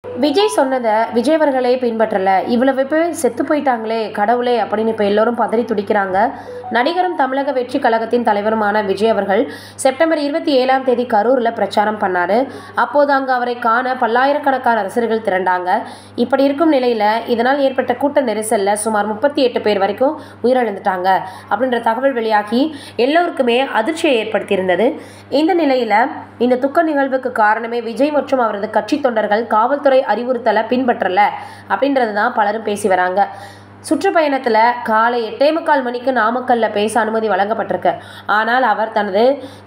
விஜய் சொன்னதை விஜய் அவர்களே பின்பற்றலை, இவ்வளவு பேர் செத்து போயிட்டாங்களே கடவுளே அப்படின்னு இப்போ எல்லோரும் பதறி துடிக்கிறாங்க. நடிகரும் தமிழக வெற்றி கழகத்தின் தலைவருமான விஜய் அவர்கள் செப்டம்பர் 27ஆம் தேதி கரூரில் பிரச்சாரம் பண்ணார். அப்போது அங்கு அவரை காண பல்லாயிரக்கணக்கான ரசிகர்கள் திரண்டாங்க. இப்படி இருக்கும் நிலையில் இதனால் ஏற்பட்ட கூட்ட நெரிசலில் சுமார் 38 பேர் வரைக்கும் உயிரிழந்துட்டாங்க அப்படின்ற தகவல் வெளியாகி எல்லோருக்குமே அதிர்ச்சியை ஏற்படுத்தியிருந்தது. இந்த நிலையில் இந்த துக்க நிகழ்வுக்கு காரணமே விஜய் மற்றும் அவரது கட்சி தொண்டர்கள் காவல்துறை அறிவுறுத்தலை பின்பற்றல அப்படின்றது தான் பலரும் பேசி வராங்க. சுற்றுப்பயணத்தில் காலை 8:45 மணிக்கு நாமக்கல்ல பேச அனுமதி வழங்கப்பட்டிருக்கு. ஆனால் அவர் தனது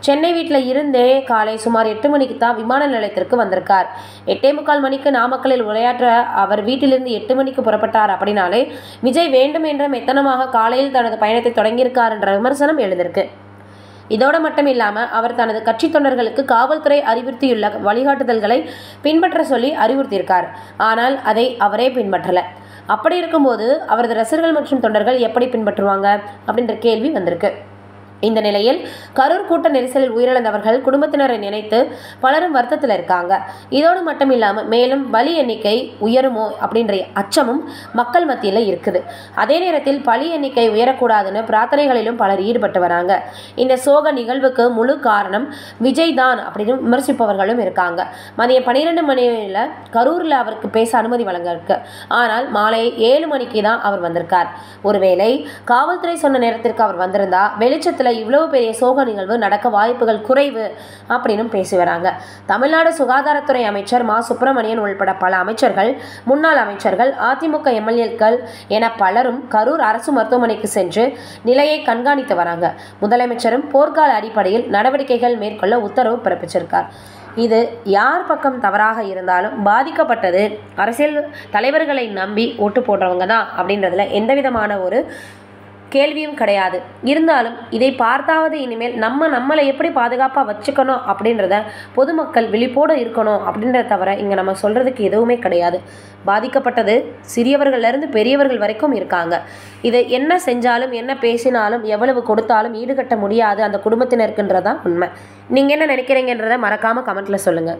சென்னை வீட்டில் இருந்தே காலை சுமார் 8 மணிக்கு தான் விமான நிலையத்திற்கு வந்திருக்கார். 8:45 மணிக்கு நாமக்கல்லில் உரையாற்ற அவர் வீட்டிலிருந்து 8 மணிக்கு புறப்பட்டார் அப்படின்னாலே விஜய் வேண்டும் என்ற மெத்தனமாக காலையில் தனது பயணத்தை தொடங்கியிருக்கார் என்ற விமர்சனம் எழுந்திருக்கு. இதோடு மட்டும் இல்லாமல் அவர் தனது கட்சி தொண்டர்களுக்கு காவல்துறை அறிவுறுத்தியுள்ள வழிகாட்டுதல்களை பின்பற்ற சொல்லி அறிவுறுத்தியிருக்கார். ஆனால் அதை அவரே பின்பற்றலை. அப்படி இருக்கும்போது அவரது ரசிகர்கள் மற்றும் தொண்டர்கள் எப்படி பின்பற்றுவாங்க அப்படின்ற கேள்வி வந்திருக்கு. இந்த நிலையில் கரூர் கூட்ட நெரிசலில் உயிரிழந்தவர்கள் குடும்பத்தினரை நினைத்து பலரும் வருத்தத்தில் இருக்காங்க. இதோடு மட்டும் இல்லாமல் மேலும் பலி எண்ணிக்கை உயருமோ அப்படின்ற அச்சமும் மக்கள் மத்தியில் இருக்குது. அதே நேரத்தில் பலி எண்ணிக்கை உயரக்கூடாதுன்னு பிரார்த்தனைகளிலும் பலர் ஈடுபட்டு வராங்க. இந்த சோக நிகழ்வுக்கு முழு காரணம் விஜய் தான் அப்படின்னு விமர்சிப்பவர்களும் இருக்காங்க. மதியம் 12 மணியில் கரூரில் அவருக்கு பேச அனுமதி வழங்கிருக்கு. ஆனால் மாலை 7 மணிக்கு தான் அவர் வந்திருக்கார். ஒருவேளை காவல்துறை சொன்ன நேரத்திற்கு அவர் வந்திருந்தா வெளிச்சத்தில் இவ்வளவு பெரிய சோக நிகழ்வு நடக்க வாய்ப்புகள் குறைவு அப்படின்னு பேசி வராங்க. தமிழ்நாடு சுகாதாரத்துறை அமைச்சர் மா சுப்பிரமணியன் உள்பட பல அமைச்சர்கள், முன்னாள் அமைச்சர்கள், அதிமுக எம்எல்ஏக்கள் என பலரும் கரூர் அரசு மருத்துவமனைக்கு சென்று நிலையை கண்காணித்து வராங்க. முதலமைச்சரும் போர்க்கால அடிப்படையில் நடவடிக்கைகள் மேற்கொள்ள உத்தரவு பிறப்பிச்சிருக்கார். இது யார் பக்கம் தவறாக இருந்தாலும் பாதிக்கப்பட்டது அரசியல் தலைவர்களை நம்பி ஓட்டு போடுறவங்க தான் அப்படின்றதுல எந்தவிதமான ஒரு கேள்வியும் கிடையாது. இருந்தாலும் இதை பார்த்தாவது இனிமேல் நம்மளை எப்படி பாதுகாப்பாக வச்சுக்கணும் அப்படின்றத பொதுமக்கள் விழிப்போடு இருக்கணும் அப்படின்றத தவிர இங்கே நம்ம சொல்கிறதுக்கு எதுவுமே கிடையாது. பாதிக்கப்பட்டது சிறியவர்கள்லேருந்து பெரியவர்கள் வரைக்கும் இருக்காங்க. இதை என்ன செஞ்சாலும் என்ன பேசினாலும் எவ்வளவு கொடுத்தாலும் ஈடுகட்ட முடியாது அந்த குடும்பத்தினருக்குன்றதான் உண்மை. நீங்கள் என்ன நினைக்கிறீங்கன்றதை மறக்காமல் கமெண்ட்டில் சொல்லுங்கள்.